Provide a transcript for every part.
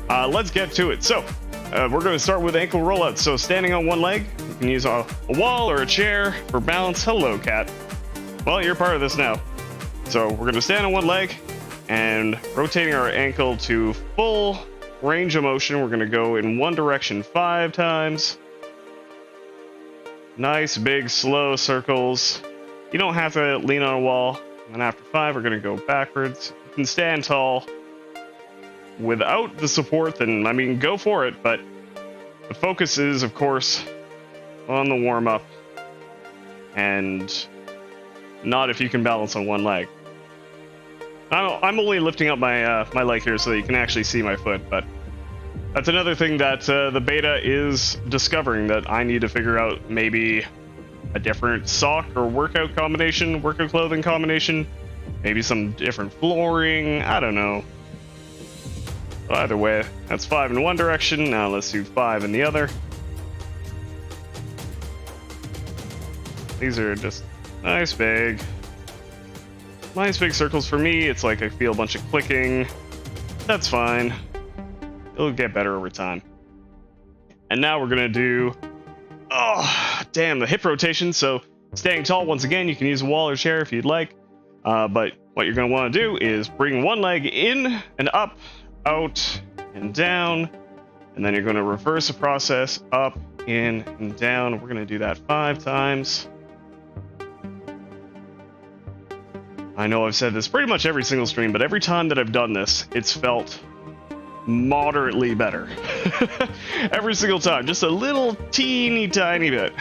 let's get to it. So, we're going to start with ankle rollouts. So, standing on one leg, you can use a wall or a chair for balance. Hello, cat. Well, you're part of this now. So, we're going to stand on one leg and rotating our ankle to full range of motion. We're going to go in one direction 5 times. Nice, big, slow circles. You don't have to lean on a wall. And then after 5, we're going to go backwards. You can stand tall. Without the support, then, I mean, go for it, but the focus is, of course, on the warm-up, and not if you can balance on one leg. I'm only lifting up my my leg here so that you can actually see my foot, but that's another thing that the beta is discovering, that I need to figure out maybe a different sock or workout combination, workout clothing combination, maybe some different flooring, I don't know. Either way, that's 5 in one direction. Now let's do 5 in the other. These are just nice big circles for me. It's like I feel a bunch of clicking. That's fine. It'll get better over time. And now we're gonna do, oh damn, the hip rotation. So staying tall, once again, you can use a wall or chair if you'd like. But what you're gonna want to do is bring one leg in and up, out and down, and then you're going to reverse the process up, in, and down. We're going to do that 5 times. I know I've said this pretty much every single stream, but every time that I've done this, it's felt moderately better. Every single time, just a little teeny tiny bit.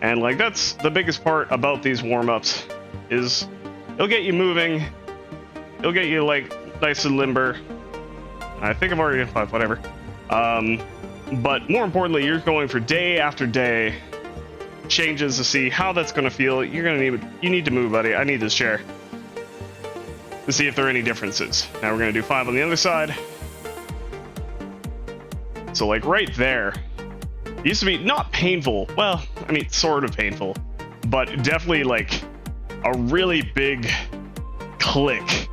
And like, that's the biggest part about these warm-ups, is it'll get you moving, it'll get you like nice and limber. I think I've already done 5, whatever. But more importantly, you're going for day after day changes to see how that's going to feel. You need to move, buddy. I need this chair to see if there are any differences. Now we're going to do 5 on the other side. So like right there, it used to be not painful. Well, I mean, sort of painful, but definitely like a really big click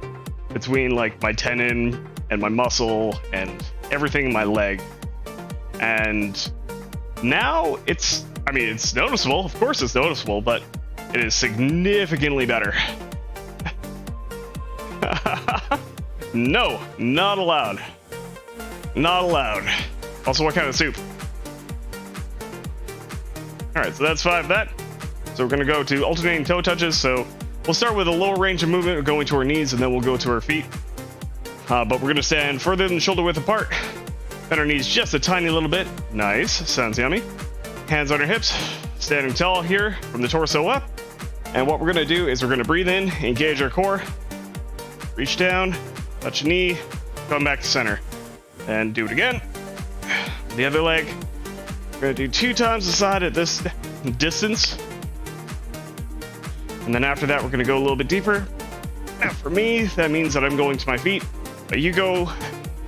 between like my tendon and my muscle and everything in my leg. And now it's noticeable. Of course it's noticeable, but it is significantly better. No, not allowed. Not allowed. Also, what kind of soup? Alright, so that's 5 of that. So we're gonna go to alternating toe touches. So we'll start with a lower range of movement, going to our knees, and then we'll go to our feet. But we're going to stand further than shoulder width apart. Bend our knees just a tiny little bit. Nice. Sounds yummy. Hands on our hips. Standing tall here from the torso up. And what we're going to do is we're going to breathe in, engage our core. Reach down, touch a knee, come back to center. And do it again. The other leg. We're going to do 2 times the side at this distance. And then after that, we're going to go a little bit deeper. Now for me, that means that I'm going to my feet. But you go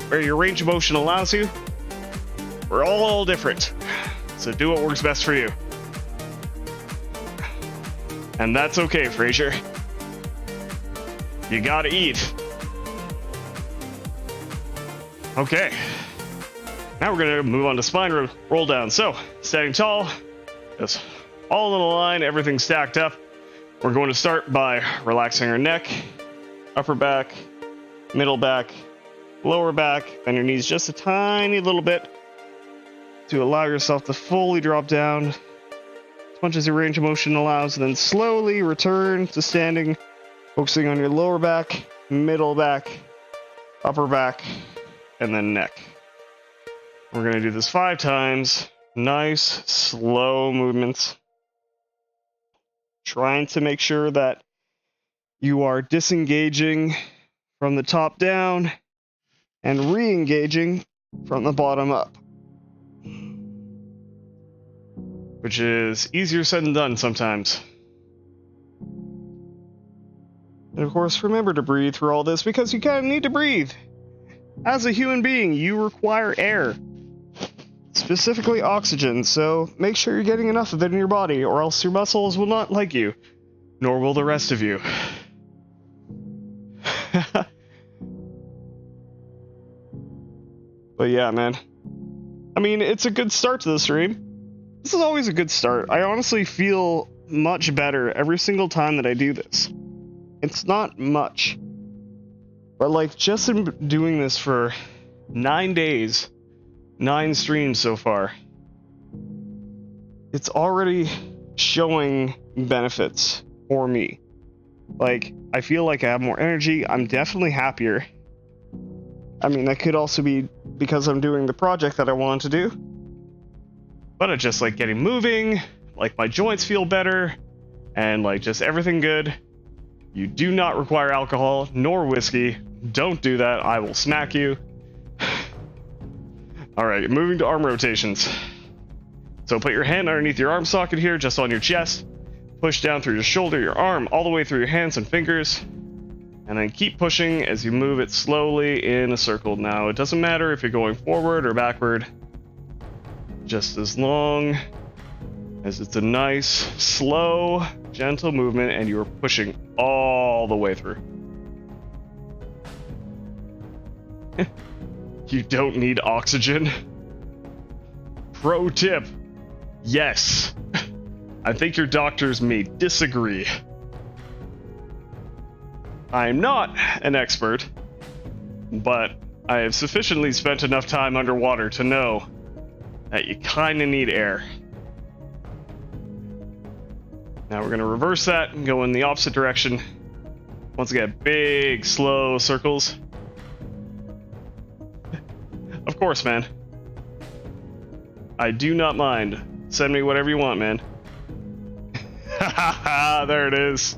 where your range of motion allows you. We're all different. So do what works best for you. And that's okay, Frazier. You gotta eat. Okay. Now we're gonna move on to spine roll down. So, standing tall, just all in a line, everything stacked up. We're going to start by relaxing our neck, upper back, middle back, lower back, bend your knees just a tiny little bit to allow yourself to fully drop down as much as your range of motion allows, and then slowly return to standing, focusing on your lower back, middle back, upper back, and then neck. We're going to do this 5 times. Nice, slow movements. Trying to make sure that you are disengaging from the top down and re-engaging from the bottom up. Which is easier said than done sometimes. And of course, remember to breathe through all this, because you kind of need to breathe. As a human being, you require air. Specifically oxygen, so make sure you're getting enough of it in your body, or else your muscles will not like you, nor will the rest of you. But yeah, man. I mean, it's a good start to the stream. This is always a good start. I honestly feel much better every single time that I do this. It's not much. But like, just in doing this for 9 days, 9 streams so far, it's already showing benefits for me. Like, I feel like I have more energy. I'm definitely happier. I mean, that could also be because I'm doing the project that I wanted to do. But I just like getting moving, like my joints feel better, and like just everything good. You do not require alcohol nor whiskey. Don't do that. I will smack you. Alright, moving to arm rotations. So put your hand underneath your arm socket here, just on your chest. Push down through your shoulder, your arm, all the way through your hands and fingers. And then keep pushing as you move it slowly in a circle. Now, it doesn't matter if you're going forward or backward. Just as long as it's a nice, slow, gentle movement and you're pushing all the way through. You don't need oxygen. Pro tip. Yes. I think your doctors may disagree. I'm not an expert, but I have sufficiently spent enough time underwater to know that you kind of need air. Now we're going to reverse that and go in the opposite direction. Once again, big, slow circles. Of course, man. I do not mind. Send me whatever you want, man. There it is.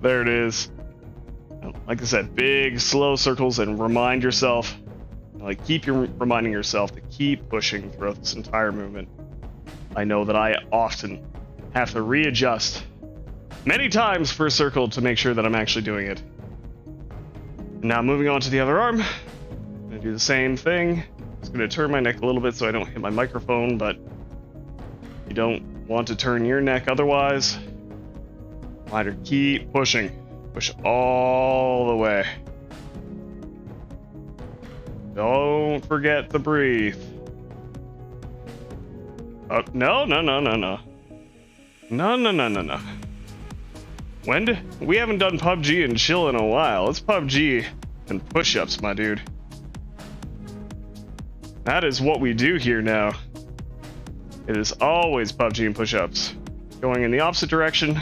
There it is. Like I said, big, slow circles, and remind yourself, like keep reminding yourself to keep pushing throughout this entire movement. I know that I often have to readjust many times per circle to make sure that I'm actually doing it. Now moving on to the other arm, I'm gonna do the same thing. Just gonna turn my neck a little bit so I don't hit my microphone, but you don't want to turn your neck otherwise. Either keep pushing. Push all the way. Don't forget to breathe. Oh, no. No. We haven't done PUBG and chill in a while. It's PUBG and push-ups, my dude. That is what we do here now. It is always PUBG and push-ups. Going in the opposite direction.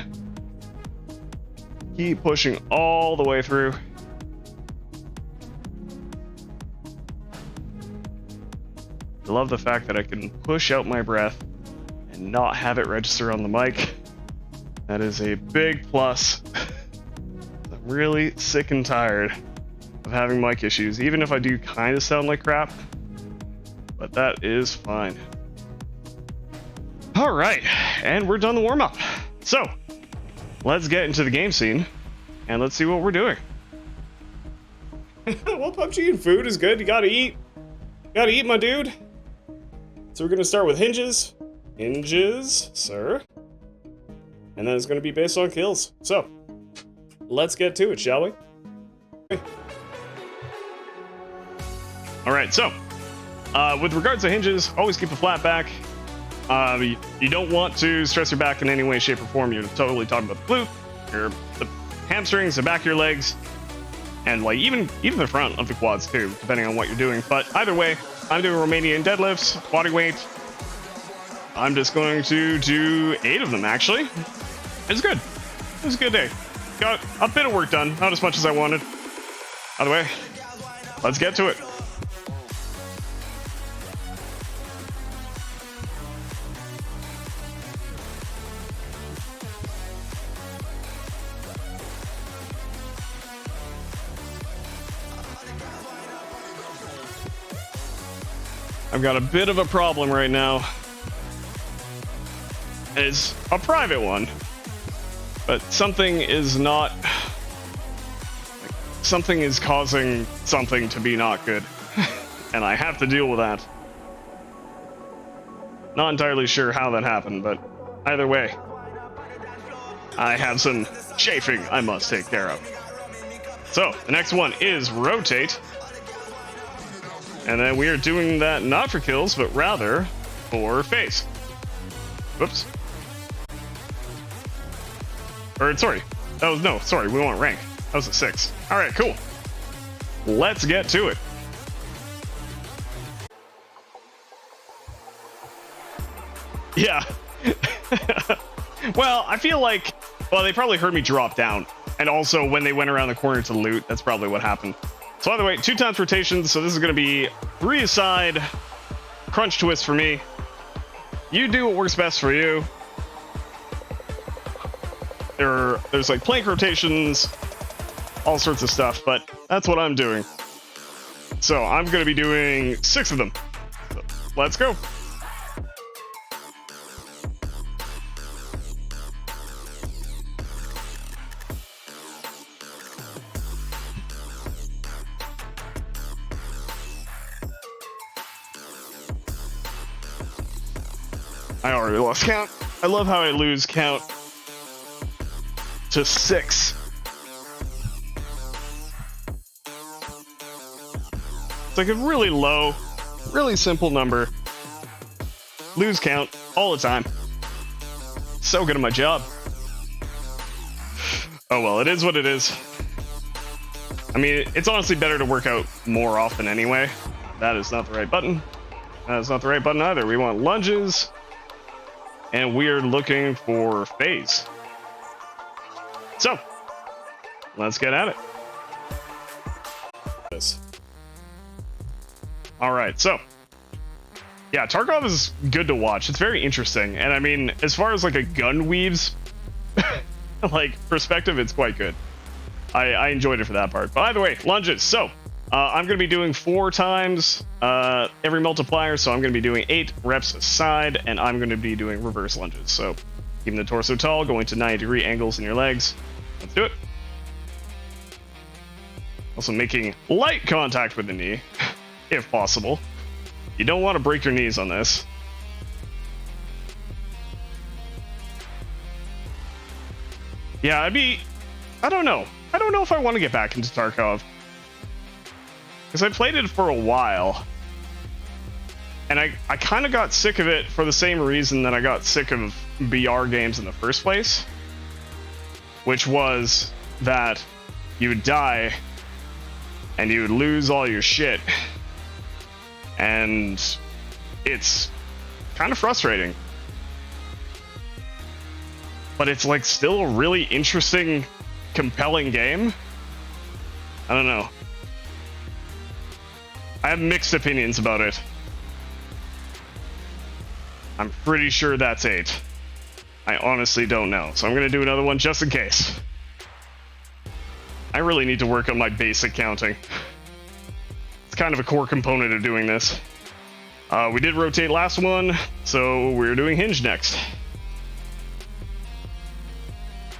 Keep pushing all the way through. I love the fact that I can push out my breath and not have it register on the mic. That is a big plus. I'm really sick and tired of having mic issues, even if I do kind of sound like crap. But that is fine. All right, and we're done the warm-up. So, let's get into the game scene, and let's see what we're doing. Well, PUBG and food is good. You gotta eat. Gotta eat, my dude. So we're gonna start with hinges. Hinges, sir. And then it's gonna be based on kills. So, let's get to it, shall we? Alright, so, with regards to hinges, always keep a flat back. You don't want to stress your back in any way, shape, or form. You're totally talking about the glute, the hamstrings, the back of your legs, and like even the front of the quads too, depending on what you're doing. But either way, I'm doing Romanian deadlifts, body weight. I'm just going to do 8 of them, actually. It's good. It was a good day. Got a bit of work done, not as much as I wanted. By the way, let's get to it. I've got a bit of a problem right now. It's a private one, but something is not... something is causing something to be not good, and I have to deal with that. Not entirely sure how that happened, but either way, I have some chafing I must take care of. So, the next one is rotate. And then we are doing that not for kills, but rather for phase. Whoops. Or, sorry. That was, no, sorry, we want rank. That was a 6. Alright, cool. Let's get to it. Yeah. Well, I feel like, well, they probably heard me drop down. And also, when they went around the corner to loot, that's probably what happened. So either way, 2 times rotations, so this is going to be 3 aside, crunch twist for me. You do what works best for you. There's like plank rotations, all sorts of stuff, but that's what I'm doing. So I'm going to be doing 6 of them. So let's go. I already lost count. I love how I lose count to 6. It's like a really low, really simple number. Lose count all the time. So good at my job. Oh well, it is what it is. I mean, it's honestly better to work out more often anyway. That is not the right button. That is not the right button either. We want lunges. And we're looking for phase. So, let's get at it. Alright, so. Yeah, Tarkov is good to watch. It's very interesting. And I mean, as far as like a gun weaves, like, perspective, it's quite good. I enjoyed it for that part. But either way, lunges. So, I'm going to be doing 4 times every multiplier, so I'm going to be doing 8 reps a side, and I'm going to be doing reverse lunges. So keeping the torso tall, going to 90-degree angles in your legs. Let's do it. Also making light contact with the knee, if possible. You don't want to break your knees on this. Yeah, I don't know. I don't know if I want to get back into Tarkov. Because I played it for a while, and I kind of got sick of it for the same reason that I got sick of BR games in the first place, which was that you would die and you would lose all your shit, and it's kind of frustrating. But it's like still a really interesting, compelling game. I don't know. I have mixed opinions about it. I'm pretty sure that's 8. I honestly don't know, so I'm gonna do another one just in case. I really need to work on my basic counting. It's kind of a core component of doing this. We did rotate last one, so we're doing hinge next.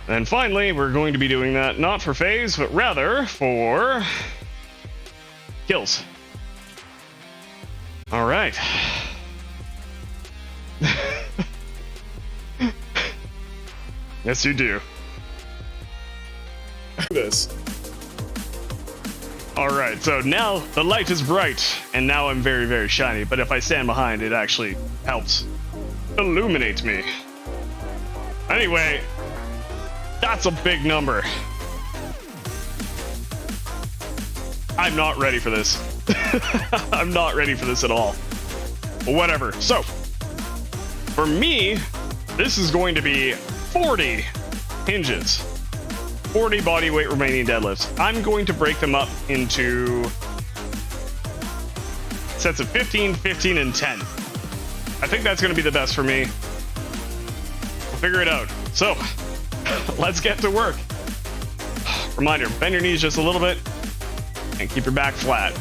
And finally, we're going to be doing that not for phase, but rather for kills. All right. Yes, you do. This. All right, so now the light is bright, and now I'm very, very shiny. But if I stand behind, it actually helps illuminate me. Anyway, that's a big number. I'm not ready for this. I'm not ready for this at all. But whatever. So, for me, this is going to be 40 hinges. 40 body weight remaining deadlifts. I'm going to break them up into sets of 15, 15, and 10. I think that's going to be the best for me. We'll figure it out. So, let's get to work. Reminder, bend your knees just a little bit and keep your back flat.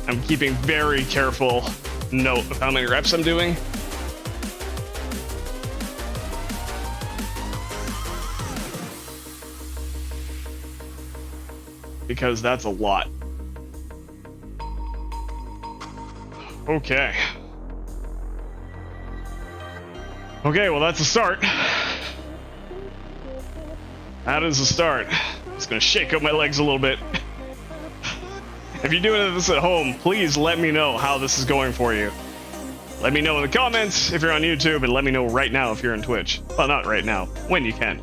I'm keeping very careful note of how many reps I'm doing. because that's a lot. Okay. Okay, well, that's a start. That is a start. Just gonna shake up my legs a little bit. If you're doing this at home, please let me know how this is going for you. Let me know in the comments if you're on YouTube, and let me know right now if you're on Twitch. Well, not right now, when you can.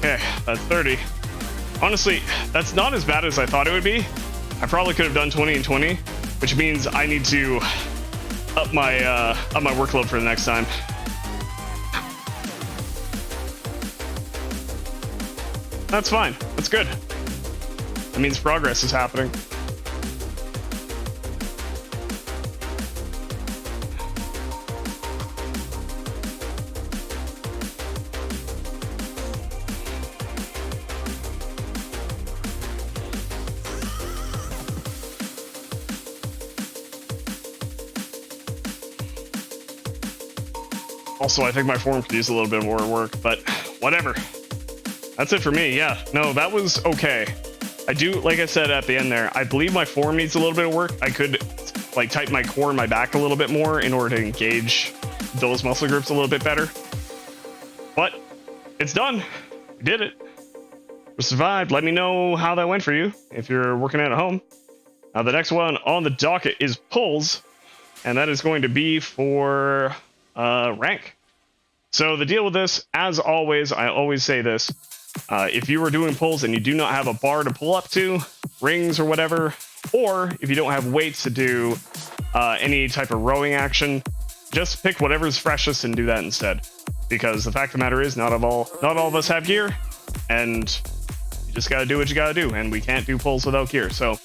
Okay, that's 30. Honestly, that's not as bad as I thought it would be. I probably could have done 20 and 20, which means I need to up my workload for the next time. That's fine. That's good. That means progress is happening. Also, I think my form could use a little bit more work, but whatever. That's it for me, yeah. No, that was okay. I do, like I said at the end there, I believe my form needs a little bit of work. I could, like, tighten my core and my back a little bit more in order to engage those muscle groups a little bit better. But it's done. We did it. We survived. Let me know how that went for you if you're working at home. Now, the next one on the docket is pulls, and that is going to be for rank. So the deal with this, as always, I always say this, if you are doing pulls and you do not have a bar to pull up to, rings or whatever, or if you don't have weights to do any type of rowing action, just pick whatever's freshest and do that instead. Because the fact of the matter is, not all of us have gear, and you just gotta do what you gotta do, and we can't do pulls without gear. So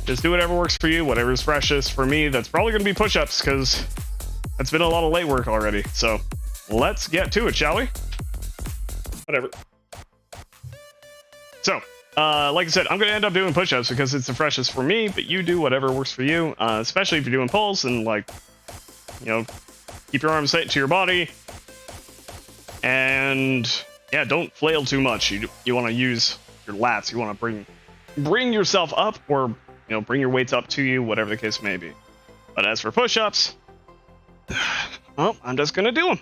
just do whatever works for you, whatever's freshest. For me, that's probably gonna be push-ups, because that's been a lot of late work already. So let's get to it, shall we? Whatever. So, like I said, I'm going to end up doing push-ups because it's the freshest for me, but you do whatever works for you, especially if you're doing pulls and, like, you know, keep your arms tight to your body. And, yeah, don't flail too much. You want to use your lats. You want to bring yourself up, or, you know, bring your weights up to you, whatever the case may be. But as for push-ups, well, I'm just going to do them.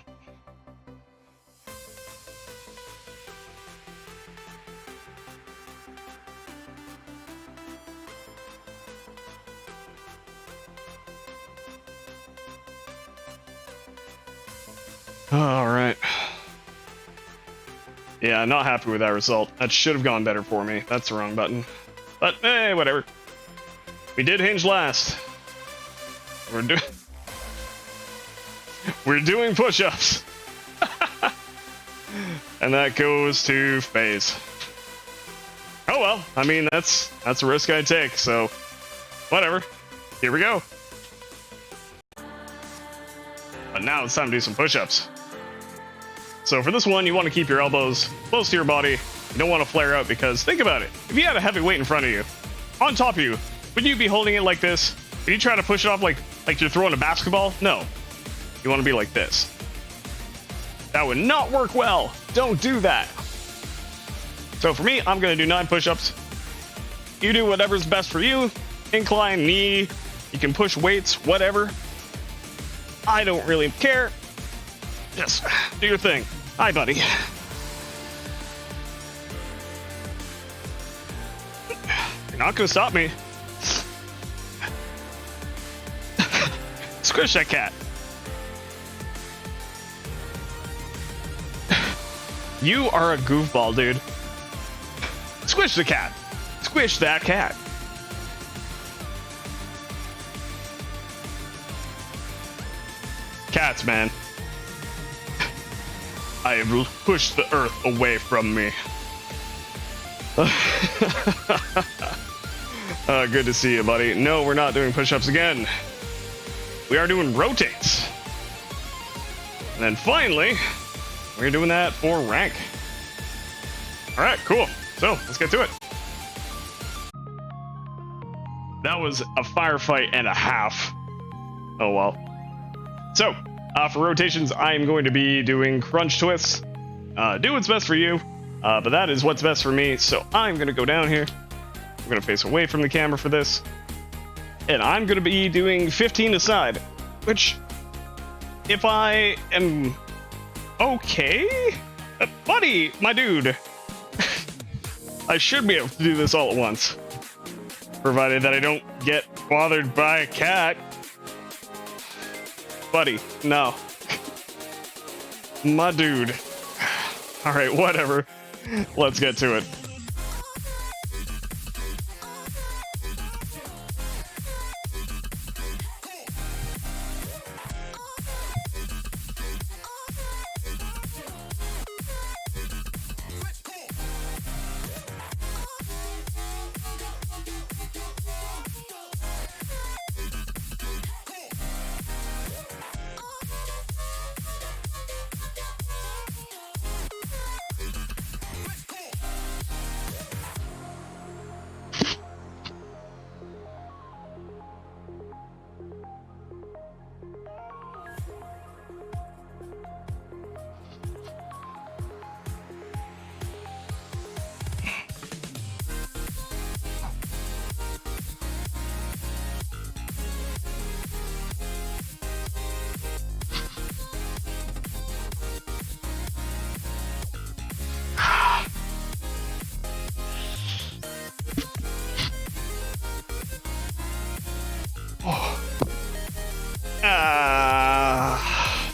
All right. Yeah, not happy with that result. That should have gone better for me. That's the wrong button. But, hey, whatever. We did hinge last. We're doing push-ups. And that goes to FaZe. Oh well, I mean, that's a risk I take, so whatever. Here we go. But now it's time to do some push-ups. So for this one, you want to keep your elbows close to your body. You don't want to flare out, because think about it. If you had a heavy weight in front of you, on top of you, would you be holding it like this? Would you try to push it off like you're throwing a basketball? No. You want to be like this. That would not work well. Don't do that. So for me, I'm going to do 9 push-ups. You do whatever's best for you. Incline, knee. You can push weights, whatever. I don't really care. Just do your thing. Hi, buddy. You're not going to stop me. Squish that cat. You are a goofball, dude. Squish the cat. squish that cat. Cats, man. I have pushed the earth away from me. Good to see you, buddy. No, we're not doing push-ups again. We are doing rotates. And then finally, we're doing that for rank. Alright, cool. So, let's get to it. That was a firefight and a half. Oh well. So, for rotations, I am going to be doing crunch twists. Do what's best for you, but that is what's best for me. So I'm going to go down here. I'm going to face away from the camera for this. And I'm going to be doing 15 aside, which, if I am okay, buddy, my dude, I should be able to do this all at once, provided that I don't get bothered by a cat. Buddy, no. My dude. Alright, whatever. Let's get to it.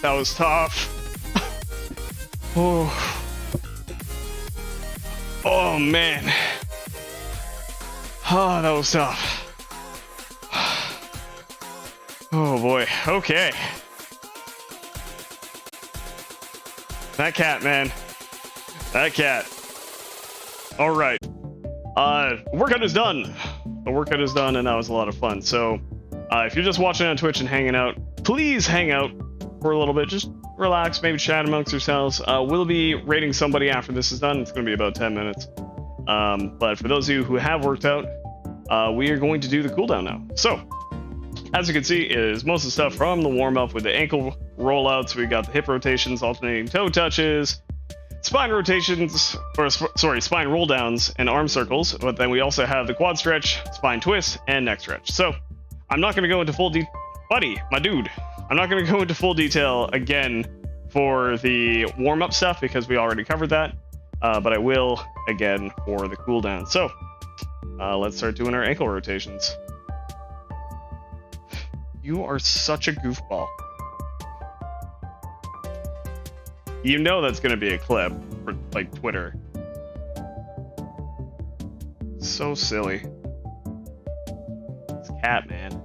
That was tough. Oh man. Oh, that was tough. Oh boy. Okay. That cat, man. That cat. All right. Workout is done. The workout is done, and that was a lot of fun. So, if you're just watching on Twitch and hanging out, please hang out for a little bit. Just relax, maybe chat amongst yourselves. We'll be rating somebody after this is done. It's going to be about 10 minutes. But for those of you who have worked out, we are going to do the cooldown now. So, as you can see, is most of the stuff from the warm-up with the ankle rollouts. We got the hip rotations, alternating toe touches, spine rotations, or sorry, spine roll downs and arm circles. But then we also have the quad stretch, spine twist, and neck stretch. So, I'm not going to go into full buddy, my dude. I'm not going to go into full detail again for the warm-up stuff because we already covered that, but I will again for the cooldown. So let's start doing our ankle rotations. You are such a goofball. You know that's going to be a clip for like Twitter. So silly. This cat, man.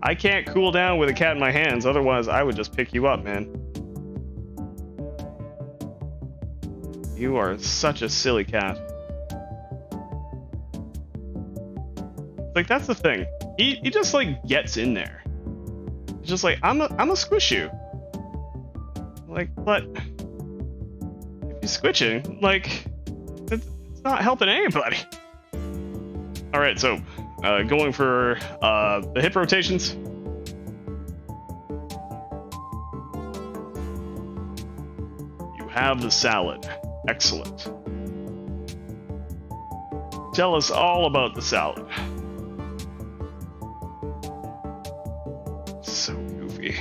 I can't cool down with a cat in my hands, otherwise I would just pick you up, man. You are such a silly cat. Like, that's the thing. He just, like, gets in there. He's just like, I'm a squish you. Like, but if you're squishing, like, it's not helping anybody. Alright, so going for the hip rotations. You have the salad. Excellent. Tell us all about the salad. So goofy.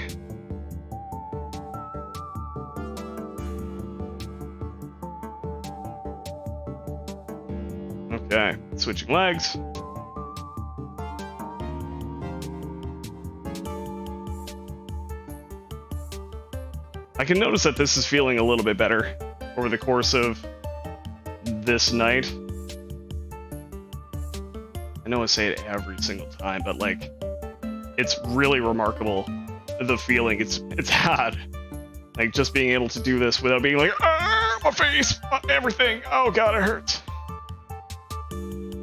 Okay, switching legs. I can notice that this is feeling a little bit better over the course of this night. I know I say it every single time, but like, it's really remarkable, the feeling it's had. Like, just being able to do this without being like, ah, my face, everything, oh god, it hurts.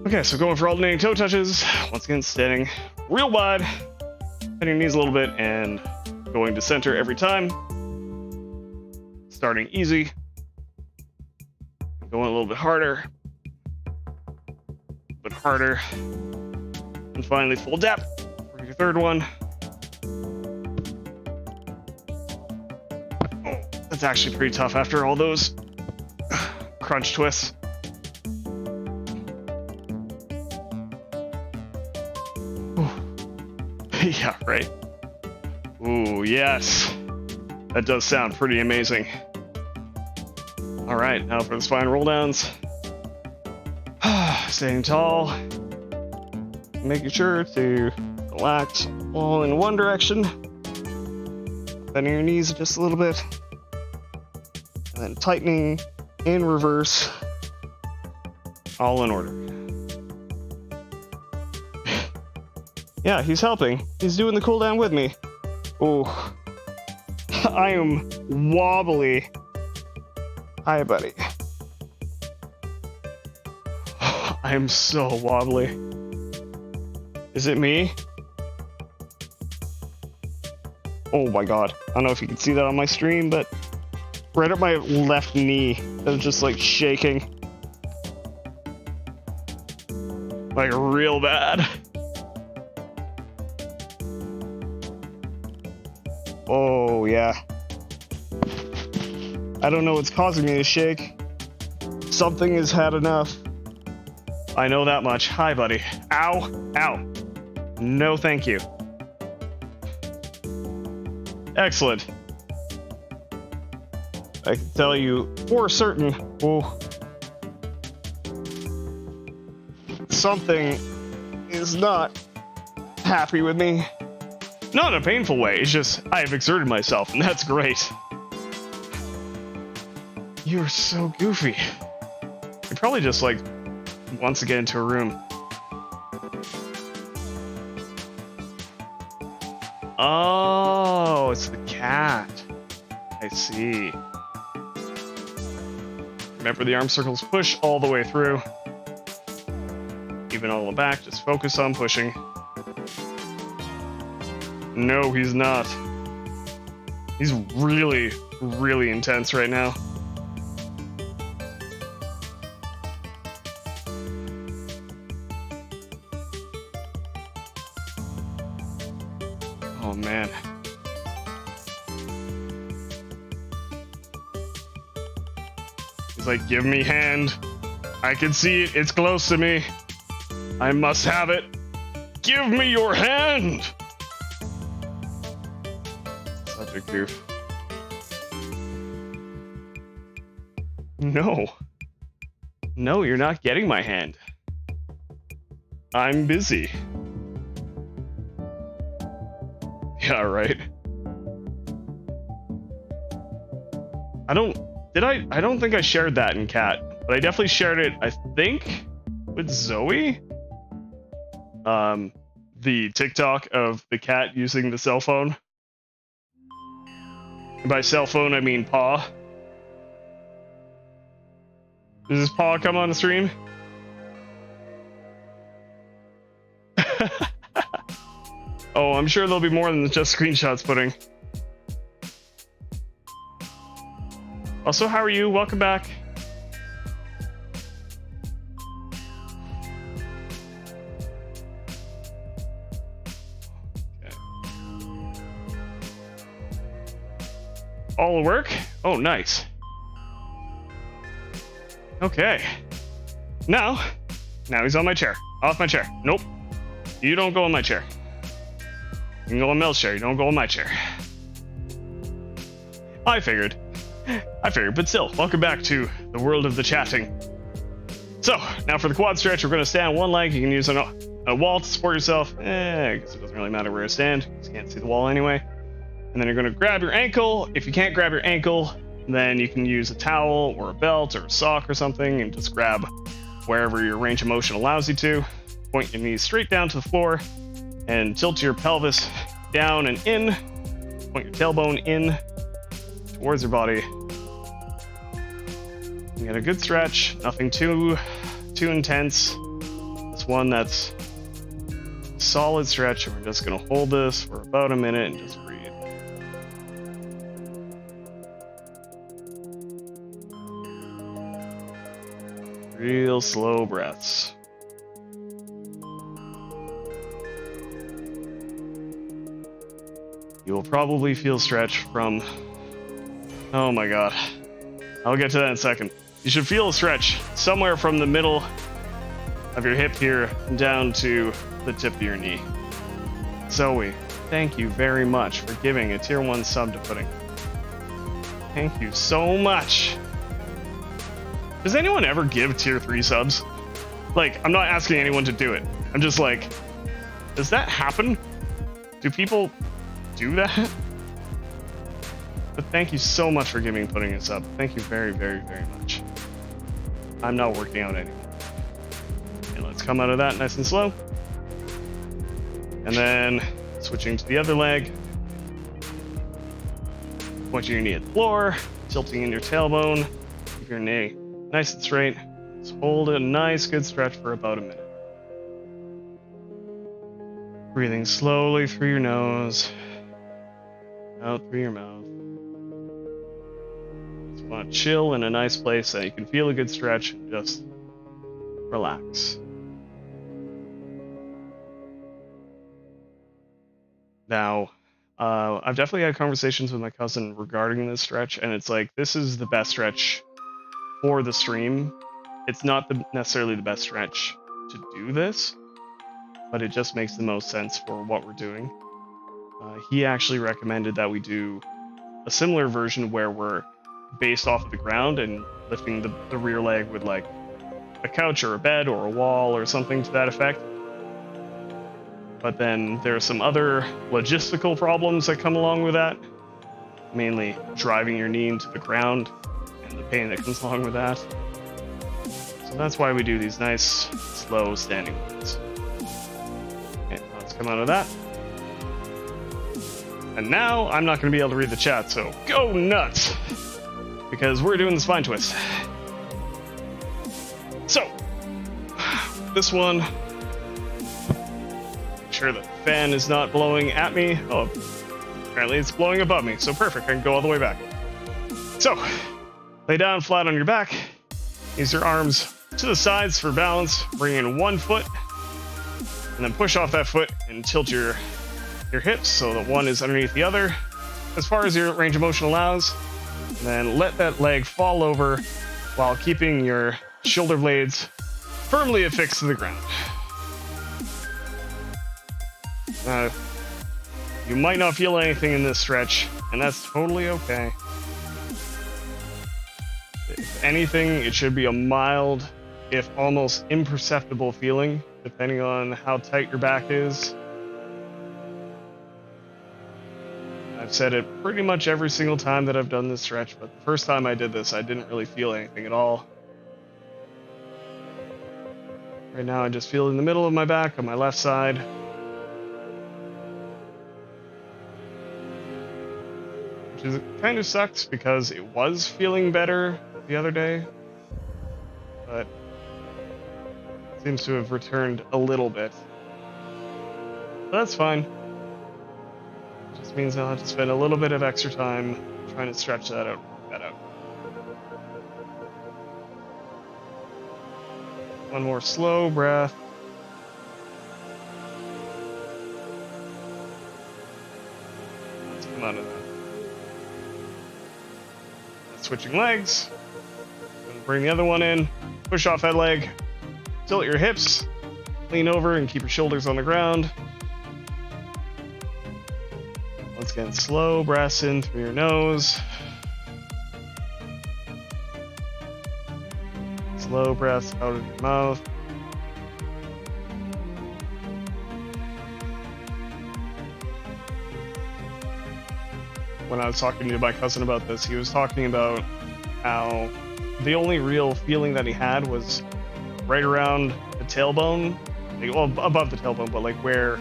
Okay, so going for alternating toe touches, once again standing real wide, bending your knees a little bit, and going to center every time. Starting easy, going a little bit harder, and finally full dap for your third one. Oh, that's actually pretty tough after all those crunch twists. Yeah, right. Ooh, yes. That does sound pretty amazing. All right, now for the spine roll downs. Staying tall. Making sure to relax all in one direction. Bending your knees just a little bit. And then tightening in reverse. All in order. Yeah, he's helping. He's doing the cooldown with me. Oh, I am wobbly. Hi, buddy. I am so wobbly. Is it me? Oh my god. I don't know if you can see that on my stream, but right at my left knee is just like shaking. Like real bad. Oh, yeah. I don't know what's causing me to shake. Something has had enough. I know that much. Hi, buddy. Ow. Ow. No, thank you. Excellent. I can tell you for certain. Oh, something is not happy with me. Not in a painful way, it's just I have exerted myself, and that's great. You're so goofy. He probably just, like, wants to get into a room. Oh, it's the cat. I see. Remember, the arm circles push all the way through. Even all the back, just focus on pushing. No, he's not. He's really, really intense right now. Oh, man. He's like, give me hand. I can see it. It's close to me. I must have it. Give me your hand. Such a goof. No. No, you're not getting my hand. I'm busy. Yeah, right. I don't think I shared that in chat, but I definitely shared it, I think, with Zoe. The TikTok of the cat using the cell phone. And by cell phone, I mean paw. Does his paw come on the stream? Oh, I'm sure there'll be more than just screenshots pudding. Also, how are you? Welcome back. Okay. All work? Oh, nice. Okay. Now he's on my chair. Off my chair. Nope. You don't go on my chair. You can go on Mel's chair. You don't go on my chair. I figured, but still, welcome back to the world of the chatting. So, now for the quad stretch, we're going to stand on one leg. You can use a wall to support yourself. I guess it doesn't really matter where I stand. You can't see the wall anyway. And then you're going to grab your ankle. If you can't grab your ankle, then you can use a towel or a belt or a sock or something and just grab wherever your range of motion allows you to. Point your knees straight down to the floor and tilt your pelvis down and in. Point your tailbone in towards your body. You get a good stretch, nothing too intense. It's one that's a solid stretch, and we're just gonna hold this for about a minute and just breathe. Real slow breaths. You will probably feel stretch from, oh my god, I'll get to that in a second. You should feel a stretch somewhere from the middle of your hip here down to the tip of your knee. Zoe, thank you very much for giving a tier 1 sub to Pudding. Thank you so much. Does anyone ever give tier 3 subs? Like, I'm not asking anyone to do it. I'm just like, does that happen? Do people do that? But thank you so much for giving Pudding a sub. Thank you very, very, very much. I'm not working out anymore. Okay, let's come out of that nice and slow. And then switching to the other leg. Pointing your knee at the floor, tilting in your tailbone, keep your knee nice and straight. Just hold a nice good stretch for about a minute. Breathing slowly through your nose, out through your mouth. Just want to chill in a nice place so you can feel a good stretch and just relax. Now, I've definitely had conversations with my cousin regarding this stretch, and it's like, this is the best stretch for the stream. It's not necessarily the best stretch to do this, but it just makes the most sense for what we're doing. He actually recommended that we do a similar version where we're based off of the ground and lifting the rear leg with like a couch or a bed or a wall or something to that effect. But then there are some other logistical problems that come along with that, mainly driving your knee into the ground and the pain that comes along with that. So that's why we do these nice, slow standing ones. Okay, let's come out of that. And now I'm not going to be able to read the chat, so go nuts! Because we're doing the spine twist. So, this one, make sure the fan is not blowing at me. Oh, apparently it's blowing above me, so perfect, I can go all the way back. So, lay down flat on your back, use your arms to the sides for balance, bring in one foot, and then push off that foot and tilt your hips so that one is underneath the other as far as your range of motion allows. And then let that leg fall over while keeping your shoulder blades firmly affixed to the ground. You might not feel anything in this stretch, and that's totally okay. If anything, it should be a mild, if almost imperceptible feeling, depending on how tight your back is. I've said it pretty much every single time that I've done this stretch, but the first time I did this, I didn't really feel anything at all. Right now, I just feel in the middle of my back on my left side. Which is kind of sucks because it was feeling better the other day, but it seems to have returned a little bit. But that's fine. Just means I'll have to spend a little bit of extra time trying to stretch that out. One more slow breath. Let's come out of that. Switching legs. Bring the other one in. Push off that leg. Tilt your hips. Lean over and keep your shoulders on the ground. Once again, slow breaths in through your nose. Slow breaths out of your mouth. When I was talking to my cousin about this, he was talking about how the only real feeling that he had was right around the tailbone like, well, above the tailbone, but like where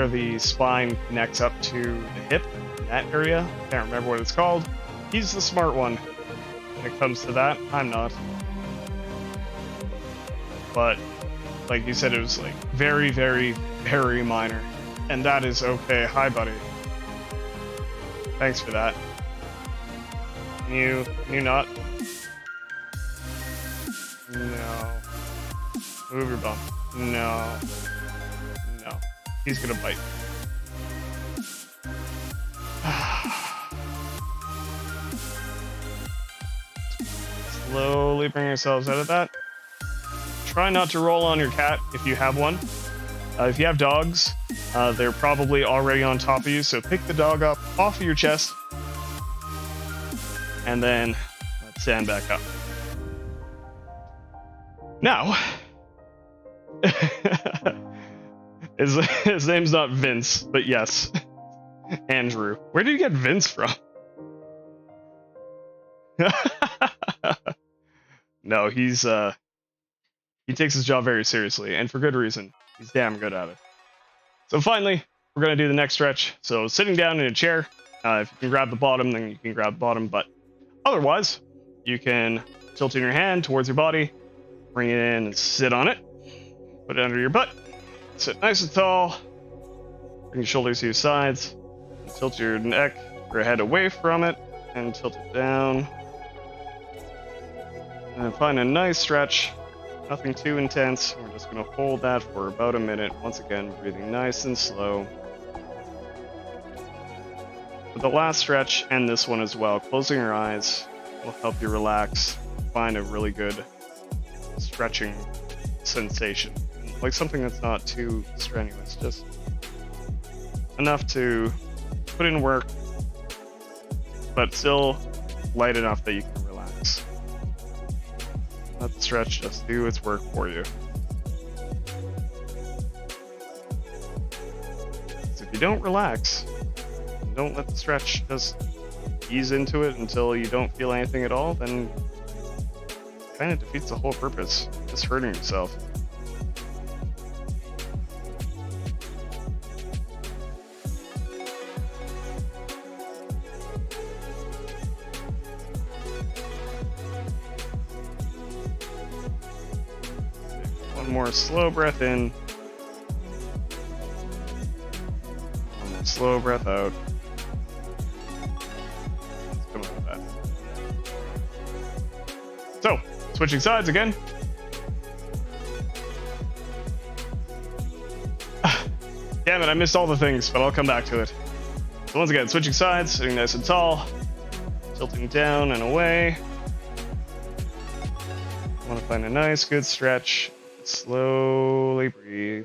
the spine connects up to the hip, that area. Can't remember what it's called. He's the smart one when it comes to that. I'm not. But like you said, it was like very, very, very minor. And that is okay. Hi, buddy. Thanks for that. Can you not? No. Move your bum. No. No. He's gonna bite. Slowly bring yourselves out of that. Try not to roll on your cat if you have one. If you have dogs, they're probably already on top of you, so pick the dog up off of your chest and then stand back up. Now, his name's not Vince, but yes, Andrew. Where did you get Vince from? No, he takes his job very seriously, and for good reason. He's damn good at it. So finally, we're gonna do the next stretch. So sitting down in a chair, if you can grab the bottom, then you can grab the bottom, but otherwise, you can tilt in your hand towards your body, bring it in and sit on it, put it under your butt, sit nice and tall, bring your shoulders to your sides, and tilt your neck or head away from it, and tilt it down. And find a nice stretch, nothing too intense. We're just going to hold that for about a minute. Once again, breathing nice and slow. For the last stretch, and this one as well, closing your eyes will help you relax, find a really good stretching sensation. Like something that's not too strenuous, just enough to put in work, but still light enough that you can relax. Let the stretch just do its work for you. So if you don't relax, and don't let the stretch just ease into it until you don't feel anything at all, then it kind of defeats the whole purpose, just hurting yourself. More slow breath in. One more slow breath out. Let's come out of that. So, switching sides again. Damn it, I missed all the things, but I'll come back to it. So once again, switching sides, sitting nice and tall, tilting down and away. Want to find a nice, good stretch. Slowly breathe.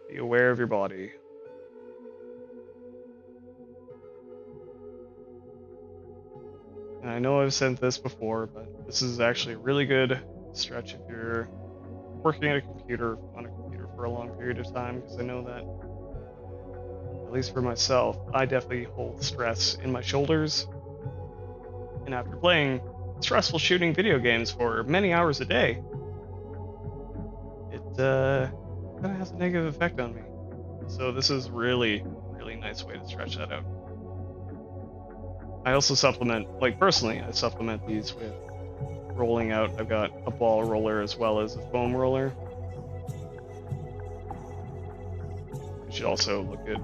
Be aware of your body. And I know I've said this before, but this is actually a really good stretch if you're working at a computer, on a computer for a long period of time, because I know that, at least for myself, I definitely hold stress in my shoulders. And after playing stressful shooting video games for many hours a day, it kind of has a negative effect on me. So this is really, really nice way to stretch that out. I also supplement, like personally, I supplement these with rolling out. I've got a ball roller as well as a foam roller. You should also look at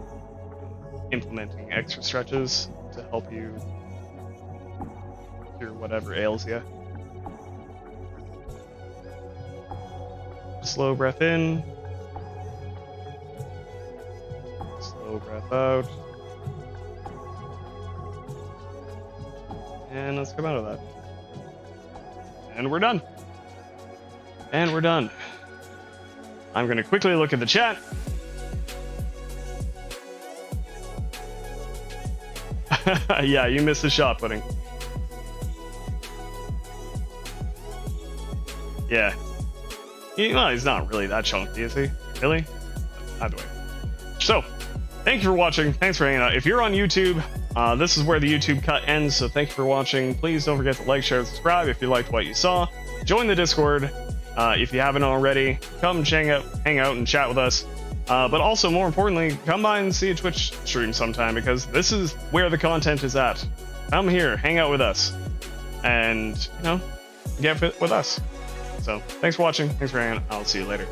implementing extra stretches to help you cure whatever ails you. Slow breath in. Slow breath out. And let's come out of that. And we're done. And we're done. I'm going to quickly look at the chat. Yeah, you missed the shot, pudding. Yeah. Well, he's not really that chunky, is he? Really? Either way. So, thank you for watching. Thanks for hanging out. If you're on YouTube, this is where the YouTube cut ends, so thank you for watching. Please don't forget to like, share, and subscribe if you liked what you saw. Join the Discord, If you haven't already, come hang out and chat with us. But also, more importantly, come by and see a Twitch stream sometime, because this is where the content is at. Come here, hang out with us, and, you know, get fit with us. So, thanks for watching. Thanks for hanging out. I'll see you later.